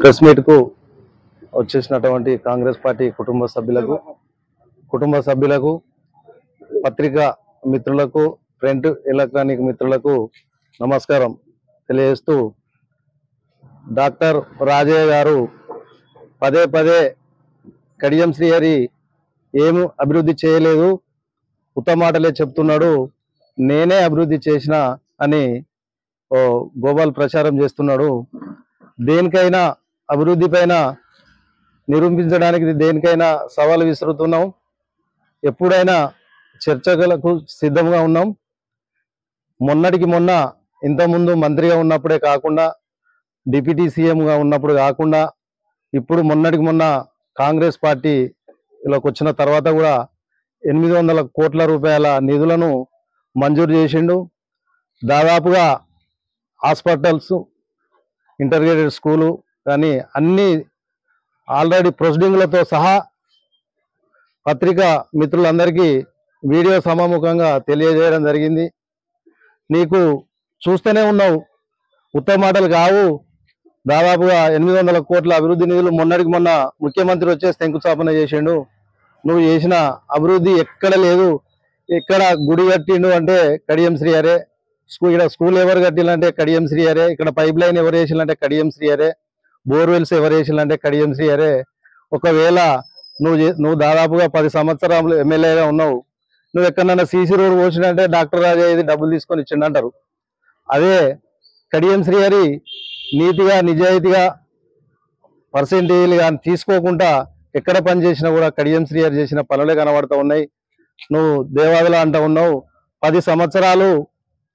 Press meet కు వచ్చేసినటువంటి Congress party కుటుంబ సభ్యులకు పత్రికా మిత్రులకు ప్రింట్ ఎలక్ట్రానిక్ మిత్రులకు నమస్కారం తెలియజేస్తూ డాక్టర్ రాజయ్య గారు పదే పదే కడియం శ్రీహరి ఏం అభివృద్ధి చేయలేదు, ఉత్తమాటలే చెప్తున్నాడు, నేనే అభివృద్ధి చేసిన అని గోపాల్ ప్రచారం చేస్తున్నాడు. దేనికైనా అభివృద్ధి పైన నిరూపించడానికి దేనికైనా సవాలు విసురుతున్నాం. ఎప్పుడైనా చర్చలకు సిద్ధంగా ఉన్నాం. మొన్నటికి మొన్న ఇంతకుముందు మంత్రిగా ఉన్నప్పుడే కాకుండా డిప్యూటీ సీఎంగా ఉన్నప్పుడు కాకుండా ఇప్పుడు మొన్నటికి మొన్న కాంగ్రెస్ పార్టీలోకి వచ్చిన తర్వాత కూడా 800 కోట్ల రూపాయల నిధులను మంజూరు చేసిండు. దాదాపుగా హాస్పిటల్స్, ఇంటర్గ్రేటెడ్ స్కూలు కానీ అన్ని ఆల్రెడీ ప్రొసీడింగ్లతో సహా పత్రికా మిత్రులందరికీ వీడియో సమాముఖంగా తెలియజేయడం జరిగింది. నీకు చూస్తూనే ఉన్నావు, ఉత్తమ మాటలు కావు. దాదాపుగా 800 కోట్ల అభివృద్ధి నిధులు మొన్నటికి మొన్న ముఖ్యమంత్రి వచ్చే శంకుస్థాపన చేసిండు. నువ్వు చేసిన అభివృద్ధి ఎక్కడ లేదు. ఎక్కడ గుడి కట్టిండు అంటే కడియం శ్రీహరే, ఇక్కడ స్కూల్ ఎవరు కట్టిందంటే కడియం శ్రీహరే, ఇక్కడ పైప్ లైన్ ఎవరు వేసిందంటే కడియం శ్రీహరే, బోర్వెల్స్ ఎవరు వేసిందంటే కడియం శ్రీహరే. ఒకవేళ నువ్వు దాదాపుగా 10 సంవత్సరాలు ఎమ్మెల్యేగా ఉన్నావు, నువ్వు ఎక్కడన్నా సీసీ రోడ్ పోసినంటే డాక్టర్ రాజయ్య ఇది డబ్బులు తీసుకొని ఇచ్చిండంటారు. అదే కడియం శ్రీహరి నీతిగా నిజాయితీగా పర్సెంటేజీలు కానీ తీసుకోకుండా ఎక్కడ పని చేసినా కూడా కడియం శ్రీహరి చేసిన పనులే కనబడుతూ ఉన్నాయి. నువ్వు దేవాదుల అంటూ ఉన్నావు. 10 సంవత్సరాలు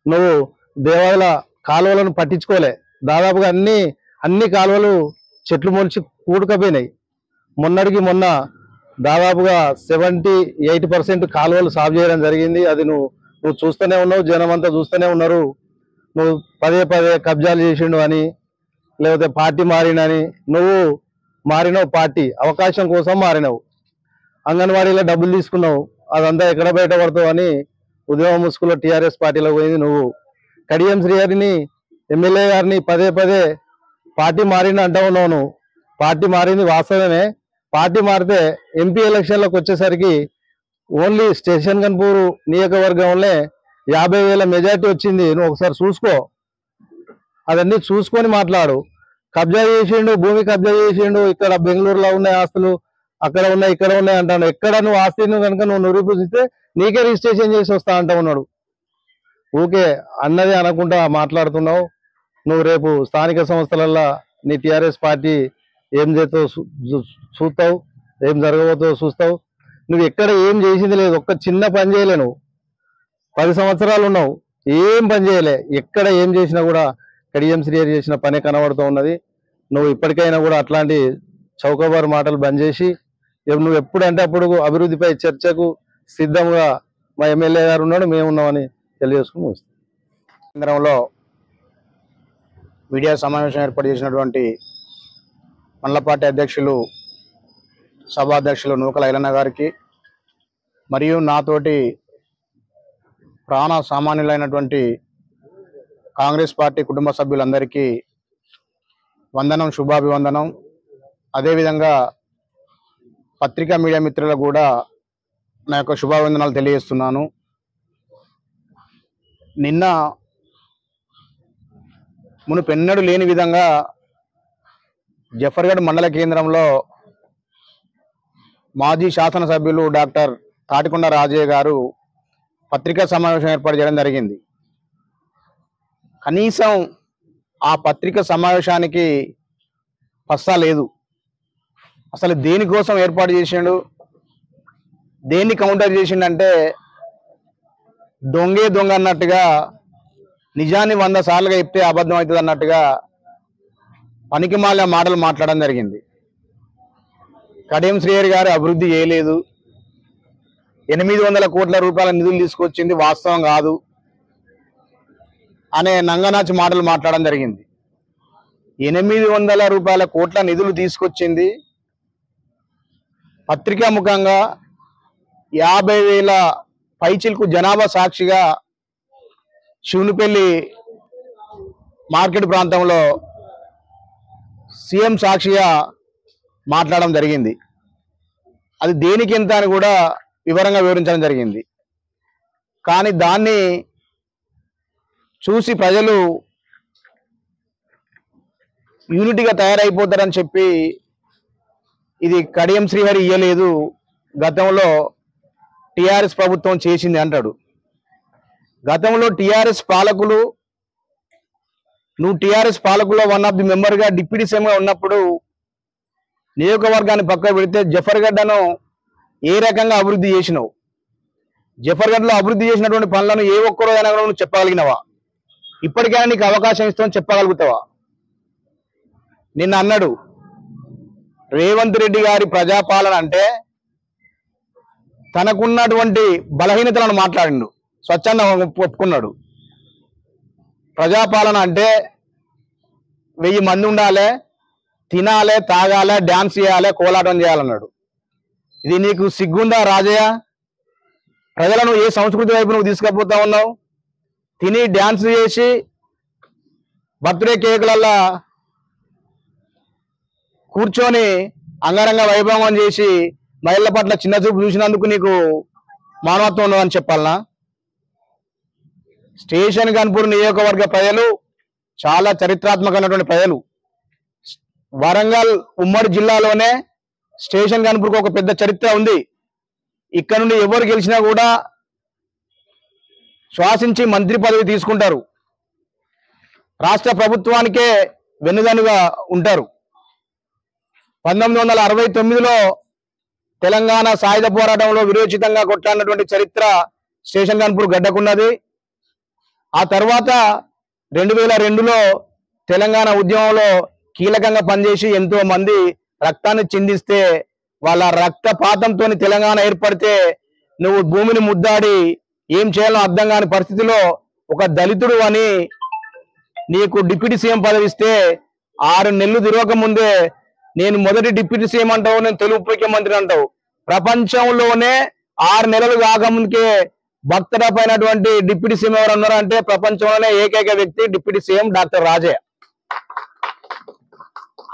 నువ్వు దేవాదుల కాలువలను పట్టించుకోలే. దాదాపుగా అన్ని కాలువలు చెట్లు మొలిచి కూడుకపోయినాయి. మొన్నటికి మొన్న దాదాపుగా 78% కాలువలు సాగు చేయడం జరిగింది. అది నువ్వు చూస్తూనే ఉన్నావు, జనం అంతా చూస్తూనే ఉన్నారు. నువ్వు పదే పదే కబ్జాలు చేసిండు అని, లేకపోతే పార్టీ మారినని. నువ్వు మారినవు, పార్టీ అవకాశం కోసం మారినవు. అంగన్వాడీలో డబ్బులు తీసుకున్నావు, అదంతా ఎక్కడ బయటపడతావు అని ఉద్యమ ముసుగులో టీఆర్ఎస్ పార్టీలో పోయింది నువ్వు. కడియం శ్రీహరిని ఎమ్మెల్యే గారిని పదే పదే పార్టీ మారిన అంటూ ఉన్నావు. నువ్వు పార్టీ మారింది వాస్తవమే. పార్టీ మారితే ఎంపీ ఎలక్షన్లకు వచ్చేసరికి ఓన్లీ స్టేషన్ గన్పూర్ నియోజకవర్గంలో 50,000 మెజార్టీ వచ్చింది. నువ్వు ఒకసారి చూసుకో, అవన్నీ చూసుకొని మాట్లాడు. కబ్జా చేసిండు, భూమి కబ్జా చేసిండు, ఇక్కడ బెంగళూరులో ఉన్నాయి ఆస్తులు, అక్కడ ఉన్నాయి ఇక్కడ ఉన్నాయి అంటాను. ఎక్కడ నువ్వు ఆస్తిని కనుక నువ్వు నిరూపిస్తే నీకే రిజిస్ట్రేషన్ చేసి వస్తా అంటా ఉన్నాడు. ఊకే అన్నది అనకుండా మాట్లాడుతున్నావు. నువ్వు రేపు స్థానిక సంస్థలల్లో నీ టీఆర్ఎస్ పార్టీ ఏం చేతో చూస్తావు, ఏం జరగబోతో చూస్తావు. నువ్వు ఎక్కడ ఏం చేసింది లేదు, ఒక్క చిన్న పని చేయలే. నువ్వు 10 సంవత్సరాలు ఉన్నావు, ఏం పని చేయలే. ఎక్కడ ఏం చేసినా కూడా కడియం శ్రీహరి చేసిన పనే కనబడుతూ ఉన్నది. నువ్వు ఇప్పటికైనా కూడా అట్లాంటి చౌకబారు మాటలు బంద్ చేసి నువ్వు ఎప్పుడంటే అప్పుడు అభివృద్ధిపై చర్చకు సిద్ధంగా మా ఎమ్మెల్యే గారు ఉన్నాడు, మేము ఉన్నామని తెలియజేసుకుని కేంద్రంలో మీడియా సమావేశం ఏర్పాటు చేసినటువంటి మండల పార్టీ అధ్యక్షులు సభాధ్యక్షులు నూకల ఐలన్న గారికి మరియు నాతోటి ప్రాణ సామాన్యులైనటువంటి కాంగ్రెస్ పార్టీ కుటుంబ సభ్యులందరికీ వందనం, శుభాభివందనం. అదేవిధంగా పత్రికా మీడియా మిత్రులకు కూడా నా యొక్క శుభాభివందనాలు తెలియజేస్తున్నాను. నిన్న మునుపెన్నడూ లేని విధంగా జఫర్గఢ్ మండల కేంద్రంలో మాజీ శాసనసభ్యులు డాక్టర్ తాటికొండ రాజయ్య గారు పత్రికా సమావేశం ఏర్పాటు చేయడం జరిగింది. కనీసం ఆ పత్రికా సమావేశానికి పస్సా లేదు. అసలు దేనికోసం ఏర్పాటు చేసిండు, దేన్ని కౌంటర్ చేసిండంటే దొంగే దొంగ అన్నట్టుగా, నిజాన్ని 100 సార్లుగా చెప్తే అబద్ధం అవుతుంది అన్నట్టుగా పనికిమాలిన మాటలు మాట్లాడడం జరిగింది. కడియం శ్రీహరి గారు అభివృద్ధి చేయలేదు, 800 కోట్ల రూపాయల నిధులు తీసుకొచ్చింది వాస్తవం కాదు అనే నంగనాచి మాటలు మాట్లాడడం జరిగింది. 800 కోట్ల నిధులు తీసుకొచ్చింది పత్రికా ముఖంగా 50,000 పైచిలకు జనాభా సాక్షిగా శివునిపల్లి మార్కెట్ ప్రాంతంలో సీఎం సాక్షిగా మాట్లాడడం జరిగింది. అది దేనికి ఎంత అని కూడా వివరంగా వివరించడం జరిగింది. కానీ దాన్ని చూసి ప్రజలు యూనిటీగా తయారైపోతారని చెప్పి ఇది కడియం శ్రీహరి ఇయ్యలేదు, గతంలో టిఆర్ఎస్ ప్రభుత్వం చేసింది అంటాడు. గతంలో టిఆర్ఎస్ పాలకులు, నువ్వు టిఆర్ఎస్ పాలకుల్లో వన్ ఆఫ్ ది మెంబర్గా డిప్యూటీ సీఎంగా ఉన్నప్పుడు నియోజకవర్గాన్ని పక్కన పెడితే జఫర్గడ్డను ఏ రకంగా అభివృద్ధి చేసినావు? జఫర్గఢ్లో అభివృద్ధి చేసినటువంటి పనులను ఏ ఒక్కరోజైనా కూడా నువ్వు చెప్పగలిగినవా? ఇప్పటికైనా నీకు అవకాశం ఇస్తామని చెప్పగలుగుతావా? నిన్న అన్నాడు రేవంత్ రెడ్డి గారి ప్రజాపాలన అంటే తనకున్నటువంటి బలహీనతలను మాట్లాడిండు, స్వచ్ఛందంగా ఒప్పుకున్నాడు. ప్రజాపాలన అంటే 1000 మంది ఉండాలి, తినాలి, తాగాలి, డ్యాన్స్ చేయాలి, కోలాటం చేయాలన్నాడు. ఇది నీకు సిగ్గుందా రాజయ్య? ప్రజలను ఏ సంస్కృతి వైపు నువ్వు తీసుకుపోతా ఉన్నావు? తిని డ్యాన్స్ చేసి బర్త్డే కేకులల్లా కూర్చొని అంగరంగ వైభవం చేసి మహిళల పట్ల చిన్న చూపు చూసినందుకు నీకు మానవత్వం ఉండదని చెప్పాలనా? స్టేషన్ గన్పూర్ నియోజకవర్గ ప్రజలు చాలా చరిత్రాత్మకమైనటువంటి ప్రజలు. వరంగల్ ఉమ్మడి జిల్లాలోనే స్టేషన్ గన్పూర్కి ఒక పెద్ద చరిత్ర ఉంది. ఇక్కడ నుండి ఎవరు గెలిచినా కూడా శ్వాసించి మంత్రి పదవి తీసుకుంటారు, రాష్ట్ర ప్రభుత్వానికే వెన్నుదన్నుగా ఉంటారు. 1969లో తెలంగాణ సాయుధ పోరాటంలో విరోచితంగా కొట్లాడినటువంటి చరిత్ర స్టేషన్ గన్పూర్ గడ్డకున్నది. ఆ తర్వాత 2002లో తెలంగాణ ఉద్యమంలో కీలకంగా పనిచేసి ఎంతో మంది రక్తాన్ని చిందిస్తే వాళ్ళ రక్తపాతంతో తెలంగాణ ఏర్పడితే నువ్వు భూమిని ముద్దాడి ఏం చేయాలో అర్థం కాని పరిస్థితిలో ఒక దళితుడు అని నీకు డిప్యూటీ సీఎం పదవి ఇస్తే 6 నెలలు తిరగక ముందే నేను మొదటి డిప్యూటీ సీఎం అంటావు, నేను తెలుగు ముఖ్యమంత్రి అంటావు. ప్రపంచంలోనే 6 నెలలు కాకముందుకే భక్తుడప్ అయినటువంటి డిప్యూటీ సీఎం ఎవరు ఉన్నారంటే ప్రపంచంలోనే ఏకైక వ్యక్తి డిప్యూటీ సీఎం డాక్టర్ రాజయ్య.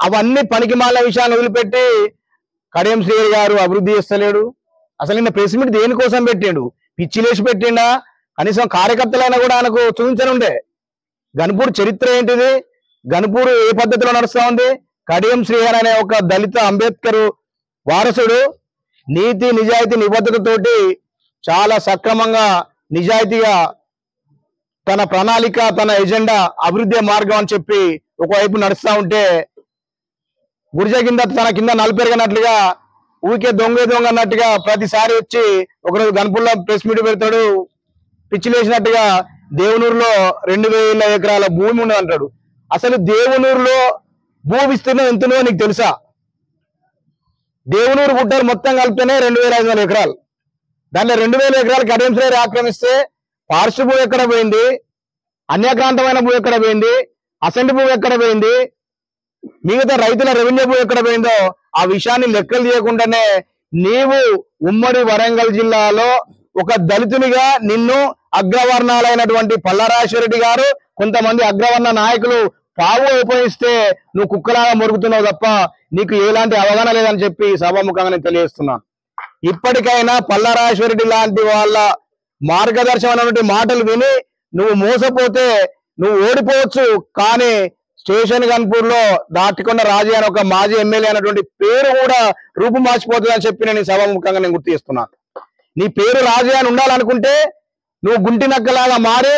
అవన్నీ పనికిమాల విషయాన్ని వదిలిపెట్టి కడియం శ్రీహరి గారు అభివృద్ధి చేస్తలేడు. అసలు నిన్న ప్రెస్ మీట్ దేనికోసం పెట్టిండు? పిచ్చిలేసి పెట్టిండా? కనీసం కార్యకర్తలైనా కూడా ఆయనకు చూపించనుండే. గన్పూర్ చరిత్ర ఏంటిది? గన్పూర్ ఏ పద్ధతిలో నడుస్తా ఉంది? కడియం శ్రీహరి అనే ఒక దళిత అంబేద్కర్ వారసుడు నీతి నిజాయితీ నిబద్ధతతోటి చాలా సక్రమంగా నిజాయితీగా తన ప్రణాళిక, తన ఎజెండా, అభివృద్ధి మార్గం అని చెప్పి ఒకవైపు నడుస్తా ఉంటే గురిజ కింద తన కింద నలుపెరగనట్లుగా ఊరికే దొంగ అన్నట్టుగా ప్రతిసారి వచ్చి ఒకరోజు గన్పూర్లో ప్రెస్ మీట్ పెడతాడు. పిచ్చిలేసినట్టుగా దేవునూరులో 2000 ఎకరాల భూమి ఉన్నది అంటాడు. అసలు దేవునూరులో భూ విస్తీర్ణం ఎంతనో నీకు తెలుసా? దేవునూరు గుట్టలు మొత్తం కలిపితేనే 2500 ఎకరాలు. దాంట్లో 2000 ఎకరాలు కడియం శ్రీహరి ఆక్రమిస్తే పార్శ్వ భూ ఎక్కడ పోయింది? అన్యాక్రాంతమైన భూ ఎక్కడ పోయింది? అసెంట్ భూ ఎక్కడ పోయింది? మిగతా రైతుల రెవెన్యూ భూ ఎక్కడ పోయిందో ఆ విషయాన్ని లెక్కలు తీయకుండానే నీవు ఉమ్మడి వరంగల్ జిల్లాలో ఒక దళితునిగా నిన్ను అగ్రవర్ణాలైనటువంటి పల్లారాజరెడ్డి గారు, కొంతమంది అగ్రవర్ణ నాయకులు పావు ఉపయోగిస్తే నువ్వు కుక్కలాగా మొరుగుతున్నావు తప్ప నీకు ఎలాంటి అవగాహన లేదని చెప్పి సభాముఖంగా నేను తెలియజేస్తున్నాను. ఇప్పటికైనా పల్లారాజరెడ్డి లాంటి వాళ్ళ మార్గదర్శనమైనటువంటి మాటలు విని నువ్వు మోసపోతే నువ్వు ఓడిపోవచ్చు, కానీ స్టేషన్ గన్పూర్ లో దాటికొండ రాజయ్య అని ఒక మాజీ ఎమ్మెల్యే అనేటువంటి పేరు కూడా రూపు మార్చిపోతుంది అని చెప్పి నేను సభాముఖంగా నేను గుర్తు చేస్తున్నాను. నీ పేరు రాజయ్య అని ఉండాలనుకుంటే నువ్వు గుంటి నక్కలాగా మారి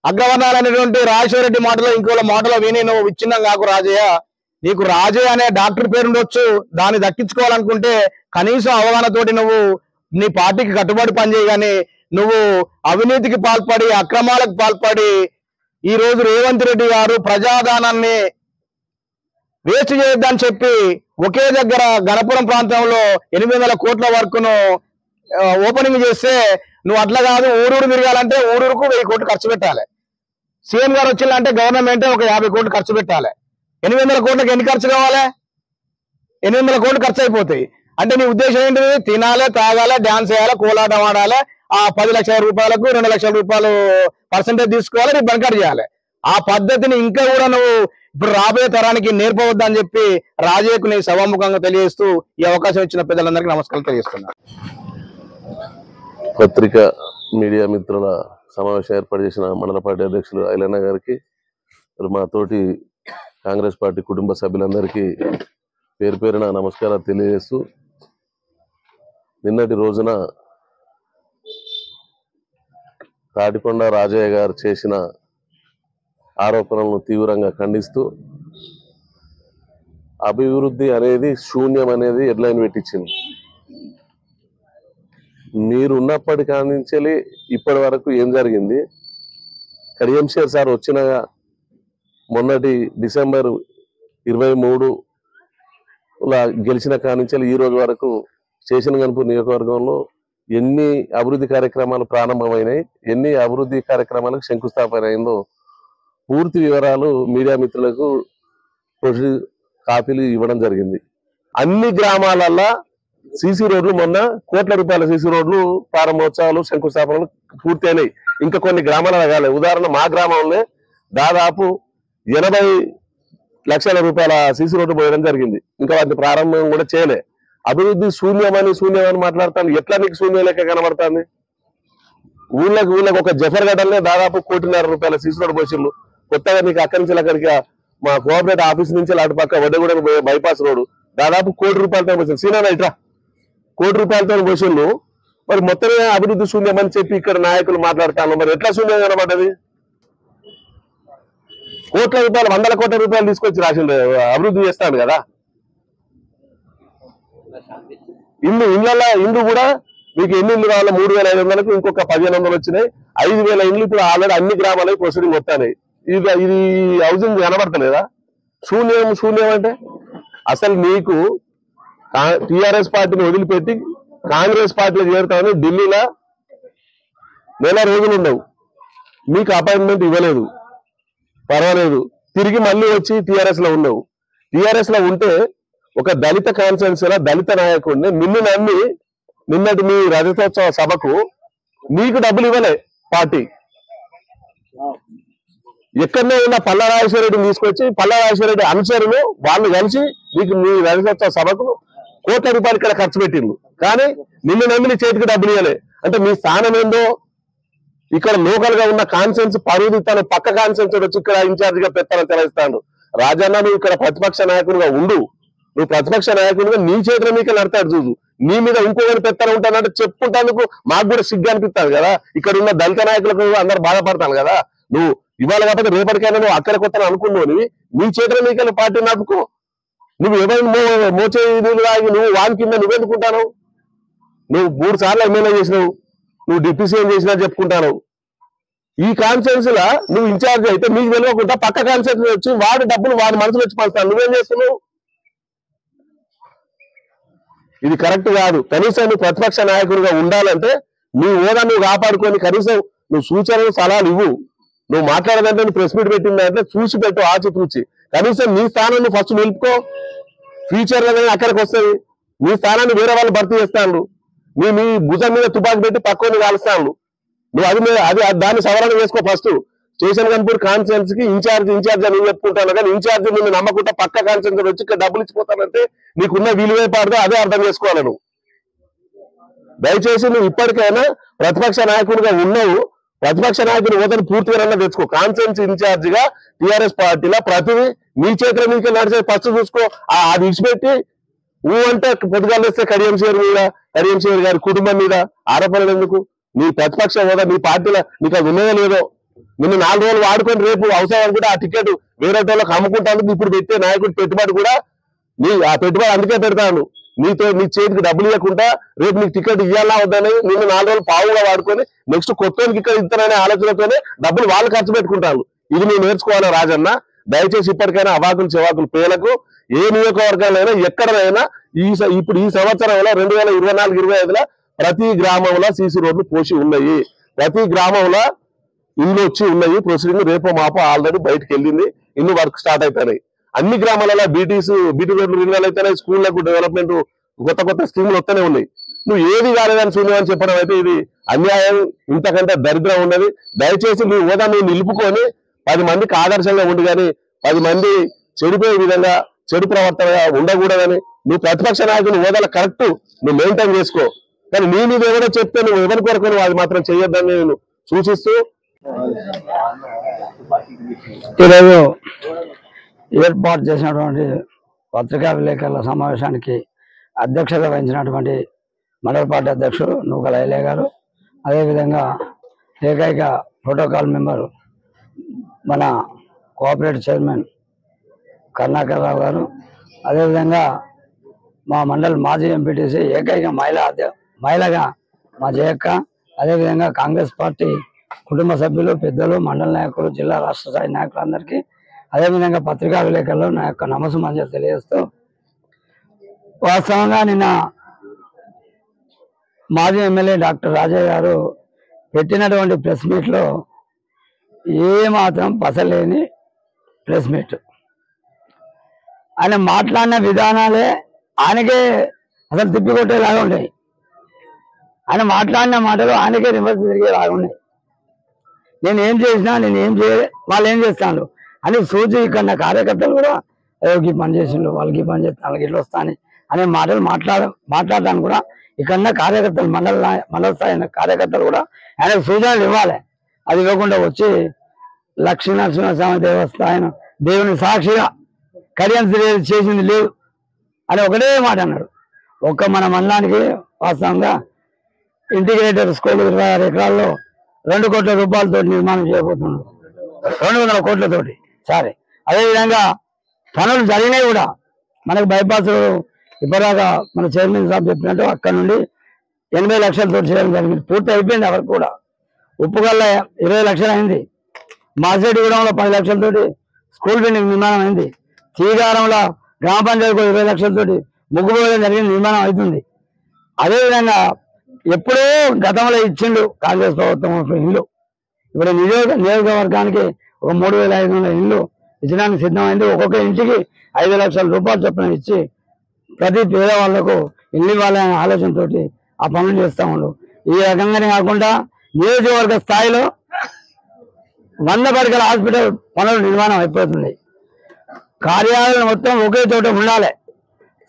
అగ్రవర్ణాలనేటువంటి రాజశేఖరరెడ్డి మాటలో ఇంకోళ్ళ మాటలో విని నువ్వు విచ్ఛిన్నం కాకు రాజయ్య. నీకు రాజయ్య అనే డాక్టర్ పేరు ఉండొచ్చు, దాన్ని దక్కించుకోవాలనుకుంటే కనీసం అవగాహనతోటి నువ్వు నీ పార్టీకి కట్టుబడి పనిచేయి. కానీ నువ్వు అవినీతికి పాల్పడి అక్రమాలకు పాల్పడి ఈ రోజు రేవంత్ రెడ్డి గారు ప్రజాదానాన్ని వేస్ట్ చేయొద్దని చెప్పి ఒకే దగ్గర గణపురం ప్రాంతంలో 800 కోట్ల వరకును ఓపెనింగ్ చేస్తే నువ్వు అట్లా కాదు, ఊరూరు తిరగాలంటే ఊరూరుకు 1000 కోట్లు ఖర్చు పెట్టాలి. సీఎం గారు వచ్చిందంటే గవర్నమెంట్ ఒక 50 కోట్లు ఖర్చు పెట్టాలి. 800 కోట్లకు ఎన్ని ఖర్చు కావాలి? 800 కోట్లు ఖర్చు అయిపోతాయి. అంటే నీ ఉద్దేశం ఏంటిది? తినాలి, తాగాలి, డాన్స్ చేయాలి, కోలాటం ఆడాలి, ఆ 10 లక్షల రూపాయలకు 2 లక్షల రూపాయలు పర్సెంటేజ్ తీసుకోవాలి, నీ బంకర్ చేయాలి. ఆ పద్ధతిని ఇంకా కూడా నువ్వు ఇప్పుడు రాబోయే తరానికి నేర్పవద్దని చెప్పి రాజయ్యకు నేను సభాముఖంగా తెలియజేస్తూ ఈ అవకాశం ఇచ్చిన పెద్దలందరికీ నమస్కారం తెలియజేస్తున్నా. పత్రికా మీడియా మిత్రుల సమావేశం ఏర్పాటు చేసిన మండల పార్టీ అధ్యక్షులు ఐలన్న గారికి, మరి మా తోటి కాంగ్రెస్ పార్టీ కుటుంబ సభ్యులందరికీ పేరు పేరున నమస్కారాలు తెలియజేస్తూ, నిన్నటి రోజున తాటికొండ రాజయ్య గారు చేసిన ఆరోపణలను తీవ్రంగా ఖండిస్తూ, అభివృద్ధి అనేది శూన్యం అనేది హెడ్లైన్ పెట్టించింది. మీరు ఉన్నప్పటి కానించి ఇప్పటి వరకు ఏం జరిగింది? కడియంశేర్ సార్ వచ్చిన మొన్నటి డిసెంబర్ 23 గెలిచిన కానించి ఈ రోజు వరకు స్టేషన్ గన్పూర్ నియోజకవర్గంలో ఎన్ని అభివృద్ధి కార్యక్రమాలు ప్రారంభమైనాయి, ఎన్ని అభివృద్ధి కార్యక్రమాలకు శంకుస్థాపన అయిందో పూర్తి వివరాలు మీడియా మిత్రులకు కాపీలు ఇవ్వడం జరిగింది. అన్ని గ్రామాలల్లో సీసీ రోడ్లు, మొన్న కోట్ల రూపాయల సీసీ రోడ్లు ప్రారంభోత్సవాలు శంకుస్థాపనలు పూర్తి అయినాయి. ఇంకా కొన్ని గ్రామాలలో కాలేదు. ఉదాహరణ మా గ్రామంలో దాదాపు 80 లక్షల రూపాయల సీసీ రోడ్డు పోయడం జరిగింది. ఇంకా వాటిని ప్రారంభం కూడా చేయలే. అభివృద్ధి శూన్యమని మాట్లాడతాను. ఎట్లా నీకు శూన్యం లెక్క కనబడుతుంది? ఊళ్ళకి ఒక జఫర్గఢంలో దాదాపు 1.5 కోటి రూపాయల సీసీ రోడ్డు పోసిండ్రు. కొత్తగా నీకు అక్కడి నుంచి అక్కడికి మా కోఆపరేటివ్ ఆఫీస్ నుంచి అటు పక్క వడ్డగూడెం బైపాస్ రోడ్డు దాదాపు 1 కోటి రూపాయలతో పోసింది. సీనా ఇట్రా 1 కోటి రూపాయలతో పోసిండ్రు. మరి మొత్తమే అభివృద్ధి శూన్యమని చెప్పి ఇక్కడ నాయకులు మాట్లాడతాను. మరి ఎట్లా శూన్యం కనబడ్డది? కోట్ల రూపాయలు, 100 కోట్ల రూపాయలు తీసుకొచ్చి రాసిండు, అభివృద్ధి చేస్తాడు కదా. ఇండ్లు కూడా మీకు ఎన్ని ఇల్లు కావాలో 3,500కు ఇంకొక 1,500 వచ్చినాయి. 5,000 ఇండ్లు ఇప్పుడు ఆల్రెడీ అన్ని గ్రామాలకు ప్రొసీడింగ్ వస్తాయి. ఇది హౌసింగ్ కనబడతలేదా? శూన్యం అంటే అసలు నీకు టిఆర్ఎస్ పార్టీని వదిలిపెట్టి కాంగ్రెస్ పార్టీలో చేరుతామని ఢిల్లీలో నెల రోజులు ఉండవు. మీకు అపాయింట్మెంట్ ఇవ్వలేదు, పర్వాలేదు, తిరిగి మళ్ళీ వచ్చి టిఆర్ఎస్ లో ఉండవు. టిఆర్ఎస్ లో ఉంటే ఒక దళిత కాన్స్టిట్యున్సీలో దళిత నాయకుడిని నిన్ను నమ్మి నిన్నటి మీ రజతోత్సవ సభకు నీకు డబ్బులు ఇవ్వలే పార్టీ. ఎక్కడనే ఉన్న పల్లా రాజేశ్వరరెడ్డిని తీసుకొచ్చి పల్లా రాజేశ్వరరెడ్డి అనుచరులు వాళ్ళు కలిసి మీకు మీ రజతోత్సవ సభకు కోట్ల రూపాయలు ఇక్కడ ఖర్చు పెట్టిండ్రు. కానీ నిన్ను నమ్మి నీ చేతికి డబ్బులు ఇవ్వలే. అంటే మీ స్థానం ఏందో ఇక్కడ లోకల్ గా ఉన్న కాన్సెన్స్ పరువు తన పక్క కాన్సెన్స్ వచ్చి ఇక్కడ ఇన్ఛార్జ్ గా పెట్టాలని తెలియస్తాడు. రాజన్న నువ్వు ఇక్కడ ప్రతిపక్ష నాయకుడిగా ఉండు, నువ్వు ప్రతిపక్ష నాయకుడిగా నీ చేతిలో నీకే నడతాడు చూసు. నీ మీద ఇంకొకరు పెత్తనం ఉంటానంటే చెప్పుకుంటానికి మాకు కూడా సిగ్గు అనిపిస్తాను కదా. ఇక్కడ ఉన్న దళిత నాయకులకు అందరు బాధపడతాను కదా. నువ్వు ఇవాళ కాకపోతే రేపటికైనా నువ్వు అక్కడ కొత్తని అనుకున్నావు. నీ చేతిలో నీకెళ్ళి పార్టీ నడుపుకో. నువ్వు ఎవరైనా మోచే నీళ్ళు తాగి నువ్వు వాని కింద నువ్వెందుకుంటావు? నువ్వు 3 సార్లు ఎమ్మెల్యే చేసినావు, నువ్వు డిప్యూటీ సీఎం చేసినా చెప్పుకుంటాను. ఈ కాన్ఫరెన్స్ లా నువ్వు ఇన్ఛార్జ్ అయితే మీకు తెలియకుండా పక్క కాన్ఫరెన్స్ వచ్చి వాడి డబ్బులు వాడి మనసులో వచ్చి పంచుతాను. నువ్వేం చేస్తున్నావు? ఇది కరెక్ట్ కాదు. కనీసం నువ్వు ప్రతిపక్ష నాయకుడిగా ఉండాలంటే నీ హోదా నువ్వు కాపాడుకొని కనీసం నువ్వు సూచనలు సలహాలు ఇవ్వు. నువ్వు మాట్లాడదంటే నువ్వు ప్రెస్ మీట్ పెట్టిందంటే చూసి పెట్టు, ఆచితూచి. కనీసం నీ స్థానాన్ని ఫస్ట్ నిలుపుకో. ఫ్యూచర్ లో అక్కడికి వస్తుంది. నీ స్థానాన్ని వేరే వాళ్ళు భర్తీ చేస్తాను. మీ భుజం మీద తుపాకి పెట్టి పక్కని కాలుస్తాను. నువ్వు అది దాన్ని సవరణ చేసుకో. ఫస్ట్ స్టేషన్ గన్పూర్ కాన్ఫరెన్స్ కి ఇన్ఛార్జ్ అని చెప్పుకుంటాను, కానీ ఇన్ఛార్జ్ నిన్ను నమ్మకుండా పక్క కాన్ఫరెన్స్ వచ్చి ఇక్కడ డబ్బులు ఇచ్చిపోతానంటే నీకున్న విలువే పాడుతో అదే అర్థం చేసుకోవాలి. నువ్వు దయచేసి నువ్వు ఇప్పటికైనా ప్రతిపక్ష నాయకుడిగా ఉన్నావు. ప్రతిపక్ష నాయకుడు హోదాను పూర్తిగా తెచ్చుకో. కాన్ఫరెన్స్ ఇన్ఛార్జ్ గా టిఆర్ఎస్ పార్టీలో ప్రతిదీ నీ చేతిలో నీకే నడిచే ఫస్ట్ చూసుకో. అది విడిచిపెట్టి అంటే పొద్దుగాలు వస్తే కడియంశేర్ గారి కుటుంబం మీద ఆరోపణలు ఎందుకు? నీ ప్రతిపక్ష హోదా నీ పార్టీలో నీకు అది ఉన్నాయో లేదో. నిన్ను 4 రోజులు వాడుకొని రేపు అవసరం అనుకుంటే ఆ టికెట్ వేరే వాళ్ళకి అమ్ముకుంటాను. ఇప్పుడు పెట్టే నాయకుడి పెట్టుబడి కూడా ఆ పెట్టుబడి అందుకే పెడతాను. నీ చేతికి డబ్బులు ఇవ్వకుండా రేపు నీకు టికెట్ ఇవ్వాలా వద్దని నిన్ను 4 రోజులు పావుగా వాడుకొని నెక్స్ట్ కొత్తకి ఇక్కడ ఇస్తాననే ఆలోచనతోనే డబ్బులు వాళ్ళు ఖర్చు పెట్టుకుంటారు. ఇది నేను నేర్చుకోవాలి రాజన్న. దయచేసి ఇప్పటికైనా అవాకులు చెవాకులు పేలకు ఏ నియోజకవర్గాలైనా ఎక్కడైనా ఇప్పుడు ఈ సంవత్సరంలో 2024-25లో ప్రతి గ్రామంలో సీసీ రోడ్లు పోసి ఉన్నాయి. ప్రతి గ్రామంలో ఇల్లు వచ్చి ఉన్నాయి. ప్రొసీడింగ్ రేపో మాపో ఆల్రెడీ బయటకు వెళ్ళింది. ఇల్లు వర్క్ స్టార్ట్ అయిపోయినాయి. అన్ని గ్రామాలలో బీటీ రోడ్లు రిన్యూవల్ అయితేనే స్కూళ్లకు డెవలప్మెంట్ కొత్త స్కీములు వస్తూనే ఉన్నాయి. నువ్వు ఏది కాలేదని చూడమని చెప్పడం అయితే ఇది అన్యాయం. ఇంతకంటే దరిద్రం ఉన్నది. దయచేసి నీ హోదా నువ్వు నిలుపుకొని 10 మందికి ఆదర్శంగా ఉండి కానీ 10 మంది చెడిపోయే విధంగా చెడు ప్రవర్తనగా ఉండకూడదని నువ్వు ప్రతిపక్ష నాయకుని హోదాల కరెక్ట్ నువ్వు మెయింటైన్ చేసుకో. కానీ నీ మీద ఎవరో చెప్తే నువ్వు ఎవరి కొరకు నువ్వు అది మాత్రం చేయొద్దని నేను సూచిస్తూ ఈరోజు ఏర్పాటు చేసినటువంటి పత్రికా విలేకరుల సమావేశానికి అధ్యక్షత వహించినటువంటి మండల పార్టీ అధ్యక్షుడు నూకల ఐలయ్య గారు, అదేవిధంగా ఏకైక ప్రోటోకాల్ మెంబర్ మన కోఆపరేటివ్ చైర్మన్ కరుణాకర్ రావు గారు, అదేవిధంగా మా మండల్ మాజీ ఎంపీటీసీ ఏకైక మహిళగా మా జయక్క, అదేవిధంగా కాంగ్రెస్ పార్టీ కుటుంబ సభ్యులు, పెద్దలు, మండల నాయకులు, జిల్లా రాష్ట్ర స్థాయి నాయకులందరికీ, అదేవిధంగా పత్రికా విలేకరులు నా యొక్క నమస్సుమంజలు తెలియజేస్తూ, వాస్తవంగా నిన్న మాజీ ఎమ్మెల్యే డాక్టర్ రాజయ్య గారు పెట్టినటువంటి ప్రెస్ మీట్లో ఏమాత్రం పసలేని ప్రెస్ మీట్. ఆయన మాట్లాడిన విధానాలే ఆయనకే అసలు తిప్పికొట్టేలాగా ఉంటాయి. ఆయన మాట్లాడిన మాటలు ఆయనకే రివర్స్ తిరిగేలాగా ఉన్నాయి. నేను ఏం చేసినా నేను ఏం వాళ్ళు ఏం చేస్తాను అని సూచి ఇక్కడ కార్యకర్తలు కూడా ఈ పని చేసిండు, వాళ్ళకి పని చేస్తాను, వాళ్ళకి ఇట్లా వస్తాను అనే మాటలు మాట్లాడటానికి కూడా ఇక్కడ కార్యకర్తలు మండల స్థాయి కార్యకర్తలు కూడా ఆయనకు సూచనలు ఇవ్వాలి. అది ఇవ్వకుండా వచ్చి లక్ష్మీ నరసింహస్వామి దేవస్థానం దేవుని సాక్షిగా కడియం చేసింది లేదు అని ఒకటే మాట అన్నాడు. మన మండలానికి వాస్తవంగా ఇంటిగ్రేటెడ్ స్కూల్ 26 ఎకరాల్లో 2 కోట్ల రూపాయలతో నిర్మాణం చేయబోతున్నాడు, 200 కోట్లతోటి. సరే, అదేవిధంగా పనులు జరిగినాయి కూడా. మనకు బైపాస్ ఇప్పటిదాకా మన చైర్మన్ సాబ్ చెప్పినట్టు అక్కడ నుండి 80 లక్షలతో చేయడం జరిగింది, పూర్తి అయిపోయింది. ఎవరికి కూడా ఉప్పుగల్ల 20 లక్షలు అయింది, మాసేటిగూడెంలో 10 లక్షలతోటి స్కూల్ బిల్డింగ్ నిర్మాణం అయింది, తీగారంలో గ్రామ పంచాయతీకి 20 లక్షలతోటి ముగ్గుపోవడం జరిగింది, నిర్మాణం అవుతుంది. అదేవిధంగా ఎప్పుడో గతంలో ఇచ్చిండు కాంగ్రెస్ ప్రభుత్వం ఇల్లు. ఇప్పుడు నియోజకవర్గానికి ఒక 3,500 ఇల్లు ఇచ్చడానికి సిద్ధమైంది. ఒక్కొక్క ఇంటికి 5 లక్షల రూపాయలు చొప్పున ఇచ్చి ప్రతి పేదవాళ్లకు ఇల్లు ఇవ్వాలనే ఆలోచనతో ఆ పనులు చేస్తూ ఉండు. ఈ రకంగానే కాకుండా నియోజకవర్గ స్థాయిలో 100 పడకల హాస్పిటల్ పనులు నిర్మాణం అయిపోతుంది. కార్యాలయాలు మొత్తం ఒకే చోట ఉండాలి.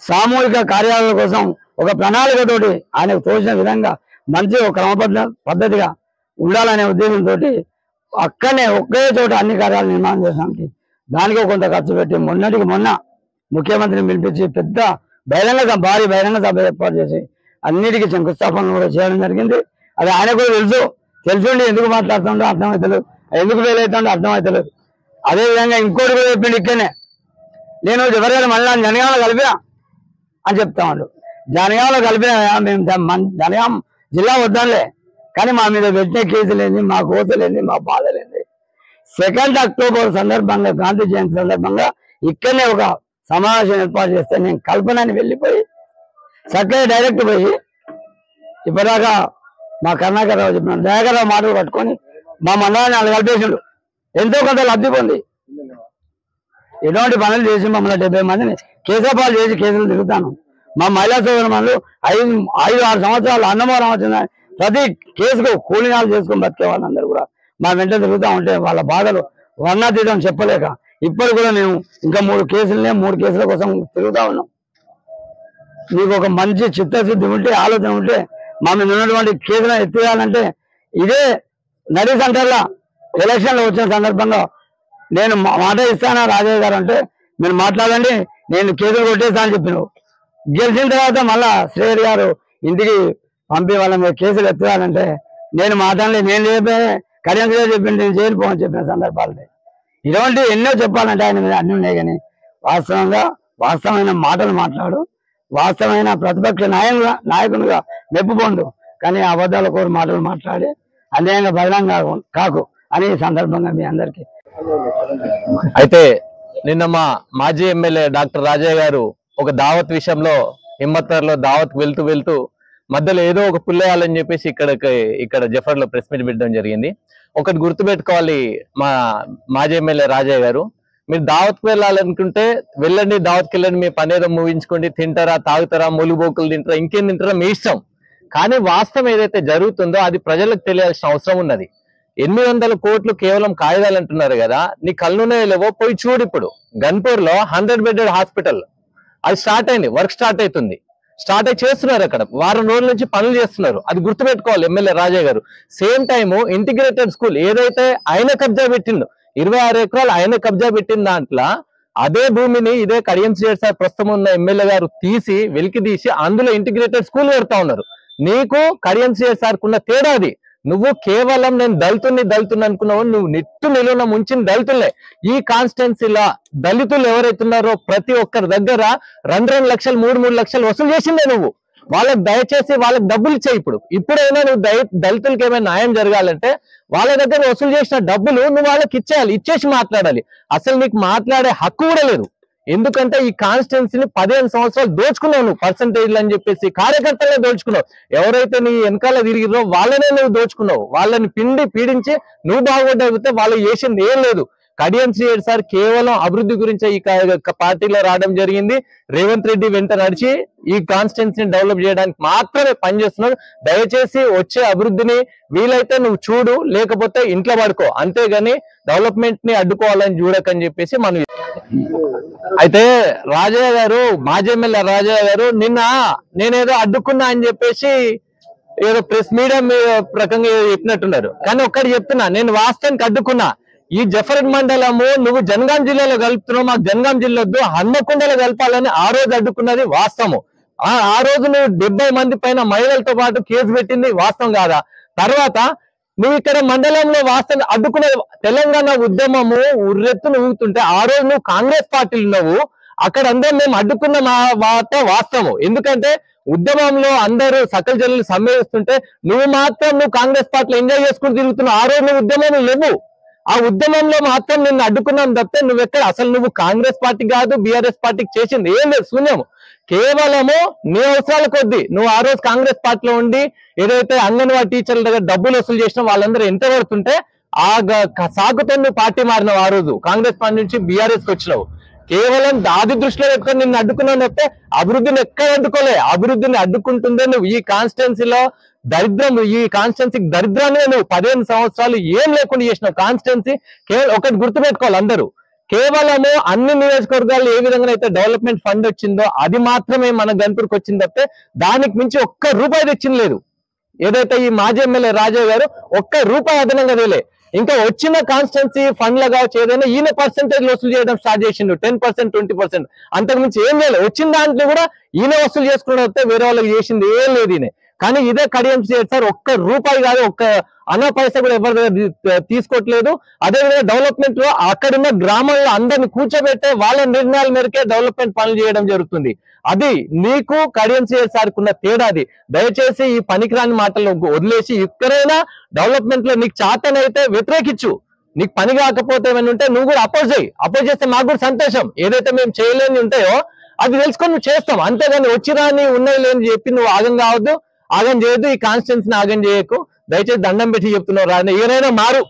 సామూహిక కార్యాలయాల కోసం ఒక ప్రణాళికతోటి ఆయనకు తోచిన విధంగా మంచి ఒక పద్ధతిగా ఉండాలనే ఉద్దేశంతో అక్కడనే ఒకే చోట అన్ని కార్యాలయాలు నిర్మాణం చేయడానికి దానికి కొంత ఖర్చు పెట్టి మొన్న ముఖ్యమంత్రిని పిలిపించి పెద్ద భారీ బహిరంగ సభ ఏర్పాటు చేసి అన్నిటికీ శంకుస్థాపన కూడా చేయడం జరిగింది. అది ఆయన కూడా తెలుసుండి ఎందుకు మాట్లాడుతుండో అర్థమవుతలేదు, ఎందుకు ఫెయిల్ అవుతుండో అర్థమవుతలేదు. అదేవిధంగా ఇంకోటి కూడా చెప్పిండు, ఇక్కడనే నేను ఎవరైనా మళ్ళీ జనగాంలో కలిపినా అని చెప్తామండు. జనగాంలో కలిపినా మేము జనగాం జిల్లా వద్దాంలే, కానీ మా మీద పెట్టిన కేసులేంది, మా కోతలేంది, మా బాధలేంది. 2 అక్టోబర్ సందర్భంగా, గాంధీ జయంతి సందర్భంగా ఇక్కడనే ఒక సమావేశం ఏర్పాటు చేస్తే నేను కల్పనని వెళ్ళిపోయి చక్కగా డైరెక్ట్ పోయి ఇప్పటిదాకా మా కరుణాకర్ రావు చెప్పినాడు, దయాకర్ రావు మాటలు పట్టుకొని మా మండలాన్ని వాళ్ళు కలిపేసిండు. ఎంతో కొంత లబ్ధి పొంది ఎటువంటి పనులు చేసి మమ్మల్ని 70 మందిని కేసుపాలు చేసి కేసులు తిరుగుతాను. మా మహిళా సోదరులు 5-6 సంవత్సరాలు అన్నమోరం వచ్చిన ప్రతి కేసుకు కూలినాలు చేసుకొని బతికే వాళ్ళందరూ కూడా మా వెంట తిరుగుతూ ఉంటే వాళ్ళ బాధలు వర్ణాతీతం చెప్పలేక ఇప్పుడు కూడా మేము ఇంకా 3 కేసుల కోసం తిరుగుతూ ఉన్నాం. మీకు ఒక మంచి చిత్తశుద్ధి ఉంటే, ఆలోచన ఉంటే మా మీద ఉన్నటువంటి కేసులను ఎత్తివేయాలంటే ఇదే నడి సెంటర్లో ఎలక్షన్లో వచ్చిన సందర్భంగా నేను మాట ఇస్తానా రాజయ్య గారు అంటే, మీరు మాట్లాడండి, నేను కేసులు కొట్టేస్తా అని చెప్పినావు. గెలిచిన తర్వాత మళ్ళా శ్రేయర్ గారు ఇంటికి పంపి వాళ్ళ మీద కేసులు ఎత్తాలంటే నేను మాట్లాడలే, నేను కడియం చెప్పింది, నేను చేయకపోని చెప్పిన సందర్భాలు. ఇటువంటి ఎన్నో చెప్పాలంటే ఆయన మీద అన్ని ఉన్నాయి. కానీ వాస్తవమైన మాటలు మాట్లాడు, వాస్తవమైన ప్రతిపక్ష నాయకునిగా మెప్పు పొందు, కానీ అబద్ధాల కోరు మాటలు మాట్లాడి అన్యాయంగా బహిరంగ కాకు అని ఈ సందర్భంగా మీ అందరికీ. అయితే నిన్న మా మాజీ ఎమ్మెల్యే డాక్టర్ రాజయ్య గారు ఒక దావత్ విషయంలో హిమ్మత్నగర్లో దావత్ వెళ్తూ మధ్యలో ఏదో ఒక పుల్లేయాలని చెప్పేసి ఇక్కడ జఫర్లో ప్రెస్ మీట్ పెట్టడం జరిగింది. ఒకటి గుర్తుపెట్టుకోవాలి, మా మాజీ ఎమ్మెల్యే రాజయ్య గారు, మీరు దావత్కి వెళ్ళాలనుకుంటే వెళ్ళండి, దావత్కి వెళ్ళండి, మీ పని ఏదో ముగించుకోండి, తింటారా, తాగుతారా, మూలుబోకులు తింటారా, ఇంకేం తింటారా మీ ఇష్టం. కానీ వాస్తవం ఏదైతే జరుగుతుందో అది ప్రజలకు తెలియాల్సిన అవసరం ఉన్నది. 800 కోట్లు కేవలం కాగితాలు అంటున్నారు కదా, నీ కళ్ళునే లేవో పోయి చూడు. ఇప్పుడు గన్పూర్ లో 100 బెడెడ్ హాస్పిటల్ అది స్టార్ట్ అయింది, వర్క్ స్టార్ట్ అవుతుంది, స్టార్ట్ అయి చేస్తున్నారు. అక్కడ వారం రోజుల నుంచి పనులు చేస్తున్నారు. అది గుర్తుపెట్టుకోవాలి ఎమ్మెల్యే రాజా గారు. సేమ్ టైము ఇంటిగ్రేటెడ్ స్కూల్ ఏదైతే ఆయన కబ్జా పెట్టిందో 26 ఎకరాలు ఆయన కబ్జా పెట్టిన దాంట్లో అదే భూమిని ఇదే కడియం శ్రీహరి సార్ ప్రస్తుతం ఉన్న ఎమ్మెల్యే గారు తీసి వెలికి తీసి అందులో ఇంటిగ్రేటెడ్ స్కూల్ పెడతా ఉన్నారు. నీకు కడియం శ్రీహరి సార్ కున్న తేడా అది. నువ్వు కేవలం నేను దళితుని అనుకున్నావు, నువ్వు నిట్టు నిలువున ముంచిన దళితులే. ఈ కాన్స్టిట్యున్సీలో దళితులు ఎవరైతున్నారో ప్రతి ఒక్కరి దగ్గర 2 లక్షలు 3 లక్షలు వసూలు చేసిందే నువ్వు. వాళ్ళకి దయచేసి వాళ్ళకి డబ్బులు ఇచ్చే. ఇప్పుడైనా నువ్వు దళితులకి ఏమైనా న్యాయం జరగాలంటే వాళ్ళ దగ్గర వసూలు చేసిన డబ్బులు నువ్వు వాళ్ళకి ఇచ్చేయాలి, ఇచ్చేసి మాట్లాడాలి. అసలు నీకు మాట్లాడే హక్కు కూడా లేదు. ఎందుకంటే ఈ కాన్స్టిట్యున్సీని 15 సంవత్సరాలు దోచుకున్నావు నువ్వు, పర్సంటేజ్లు అని చెప్పేసి కార్యకర్తలనే దోచుకున్నావు. ఎవరైతే నీ వెనకాల తిరిగిరో వాళ్ళనే నువ్వు దోచుకున్నావు. వాళ్ళని పీడించి నువ్వు బాగుపడితే వాళ్ళు చేసింది ఏం లేదు. కడియం శ్రీహరి సార్ కేవలం అభివృద్ధి గురించి ఈ పార్టీలో రావడం జరిగింది. రేవంత్ రెడ్డి వెంట నడిచి ఈ కాన్స్టిట్యున్సీని డెవలప్ చేయడానికి మాత్రమే పనిచేస్తున్నారు. దయచేసి వచ్చే అభివృద్ధిని వీలైతే నువ్వు చూడు, లేకపోతే ఇంట్లో పడుకో, అంతేగాని డెవలప్మెంట్ ని అడ్డుకోవాలని చూడకని చెప్పేసి మనం. అయితే రాజయ్య గారు, మాజీ ఎమ్మెల్యే రాజయ్య గారు నిన్న నేనేదో అడ్డుకున్నా అని చెప్పేసి ఏదో ప్రెస్ మీడియా ప్రకంగా చెప్పినట్టున్నారు. కానీ ఒక్కటి చెప్తున్నా, నేను వాస్తవానికి అడ్డుకున్నా. ఈ జఫర్గఢ్ మండలము నువ్వు జనగాం జిల్లాలో కలుపుతున్నావు, మాకు జనగాం జిల్లా వద్దు, హన్మకొండలో కలపాలని ఆ రోజు అడ్డుకున్నది వాస్తవము. ఆ రోజు నువ్వు 70 మంది పైన మహిళలతో పాటు కేసు పెట్టింది వాస్తవం కాదా? తర్వాత నువ్వు ఇక్కడ మండలంలో వాస్తవం అడ్డుకునే తెలంగాణ ఉద్యమము ఉర్రెత్తును ఊగుతుంటే ఆ రోజు నువ్వు కాంగ్రెస్ పార్టీలు ఉన్నావు, అక్కడ అందరూ మేము అడ్డుకున్న మాట వాస్తవము. ఎందుకంటే ఉద్యమంలో అందరూ సకల జనులు సమ్మేస్తుంటే నువ్వు మాత్రం నువ్వు కాంగ్రెస్ పార్టీలో ఎంజాయ్ చేసుకుని తిరుగుతున్నావు. ఆ రోజు నువ్వు ఉద్యమంలో లేవు. ఆ ఉద్యమంలో మాత్రం నిన్ను అడ్డుకున్నాను తప్పితే నువ్వెక్కడ అసలు నువ్వు కాంగ్రెస్ పార్టీ కాదు, బీఆర్ఎస్ పార్టీకి చేసింది ఏం లేదు, శూన్యము. కేవలము నీ అవసరాల కొద్దీ నువ్వు ఆ రోజు కాంగ్రెస్ పార్టీలో ఉండి ఏదైతే అంగన్వాడీ టీచర్ల దగ్గర డబ్బులు వసూలు చేసిన వాళ్ళందరూ ఎంత పడుతుంటే ఆ సాకుతో నువ్వు పార్టీ మారినావు. ఆ రోజు కాంగ్రెస్ పార్టీ నుంచి బీఆర్ఎస్ కి వచ్చినావు. కేవలం దాది దృష్టిలో పెట్టుకొని నిన్ను అడ్డుకున్నావు తప్పితే అభివృద్ధిని ఎక్కడ అడ్డుకోలే. అభివృద్ధిని అడ్డుకుంటుందే నువ్వు. ఈ కాన్స్టిట్యున్సీలో దరిద్రం, ఈ కాన్స్టిట్యున్సీకి దరిద్రాన్ని నువ్వు 15 సంవత్సరాలు ఏం లేకుండా చేసినావు. కాన్స్టిట్యున్సీ కేవలం ఒకటి గుర్తుపెట్టుకోవాలి అందరూ, కేవలము అన్ని నియోజకవర్గాల్లో ఏ విధంగా అయితే డెవలప్మెంట్ ఫండ్ వచ్చిందో అది మాత్రమే మన గన్పూర్కి వచ్చింది తప్పితే దానికి మించి ఒక్క రూపాయి తెచ్చింది లేదు. ఏదైతే ఈ మాజీ ఎమ్మెల్యే రాజా గారు ఒక్క రూపాయి అదనంగా వేలే. ఇంకా వచ్చిన కాన్స్టిట్యున్సీ ఫండ్లు కావచ్చు ఏదైనా ఈయన పర్సెంటేజ్ వసూలు చేయడం స్టార్ట్ చేసిండు, 10%, 20%. అంతకు మించి ఏం లేదు. వచ్చిన దాంట్లో కూడా ఈయన వసూలు చేసుకోవడం వస్తే వేరే వాళ్ళకి చేసింది ఏం లేదు ఈయన. కానీ ఇదే కడియం శ్రీహరి సార్ ఒక్క రూపాయి కాదు, ఒక్క అన్న పైసా కూడా ఎవరి తీసుకోవట్లేదు. అదేవిధంగా డెవలప్మెంట్ లో అక్కడున్న గ్రామాల్లో అందరిని కూర్చోబెట్టే వాళ్ళ నిర్ణయాల మేరకే డెవలప్మెంట్ పనులు చేయడం జరుగుతుంది. అది నీకు కడియం శ్రీహరి సార్కి ఉన్న తేడా. అది దయచేసి ఈ పనికిరాని మాటలు వదిలేసి ఎక్కడైనా డెవలప్మెంట్ లో నీకు చాతనైతే వ్యతిరేకించు. నీకు పని కాకపోతే ఏమైనా ఉంటే నువ్వు కూడా అపోజ్ చేయి. అపోజ్ చేస్తే మాకు కూడా సంతోషం. ఏదైతే మేము చేయలేని ఉంటాయో అది తెలుసుకొని నువ్వు చేస్తాం. అంతేగాని వచ్చిరాని ఉన్నాయి లేని చెప్పి నువ్వు ఆగం కావద్దు, ఆగం చేయొద్దు. ఈ కాన్స్టిట్యున్సీని ఆగం చేయకు. దయచేసి దండం పెట్టి చెప్తున్నావు, ఏదైనా మారు.